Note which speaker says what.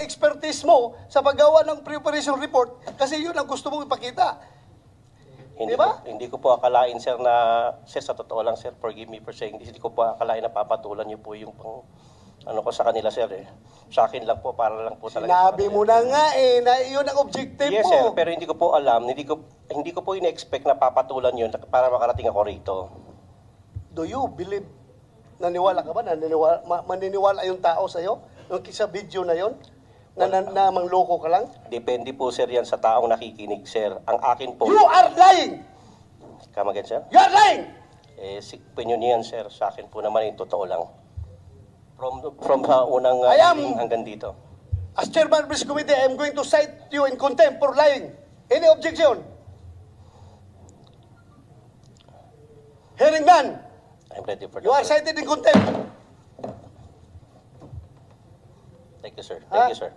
Speaker 1: expertise mo sa paggawa ng preparation report kasi yun ang gusto mong ipakita.
Speaker 2: Hindi,
Speaker 1: Diba?
Speaker 2: hindi ko po akalain, sir, na, sir, sa totoo lang, sir, forgive me for saying this, hindi ko po akalain na papatulan niyo po yung pang, ano ko sa kanila, sir, eh. Sa akin lang po, para lang po talaga.
Speaker 1: Sinabi mo na nga eh, na yun ang objective
Speaker 2: Yes,
Speaker 1: mo.
Speaker 2: sir, pero hindi ko po alam, hindi ko po ina-expect na papatulan yun para makarating ako rito.
Speaker 1: Do you believe, naniwala ka ba? Maniniwala yung tao sa'yo? Yung sa video na yon na mangloko ka lang?
Speaker 2: Depende po, sir, yan sa taong nakikinig, sir. Ang akin po...
Speaker 1: You are lying!
Speaker 2: Come again, sir?
Speaker 1: You are lying!
Speaker 2: Opinion yan, sir. Sa akin po naman, yung totoo lang. From sa unang hearing hanggang dito.
Speaker 1: As chairman of this committee, I am going to cite you in contempt for lying. Any objection? Hearing none.
Speaker 2: I'm ready for that.
Speaker 1: You are
Speaker 2: sir.
Speaker 1: cited in contempt.
Speaker 2: Thank you, sir.
Speaker 1: Ha?
Speaker 2: Thank you, sir.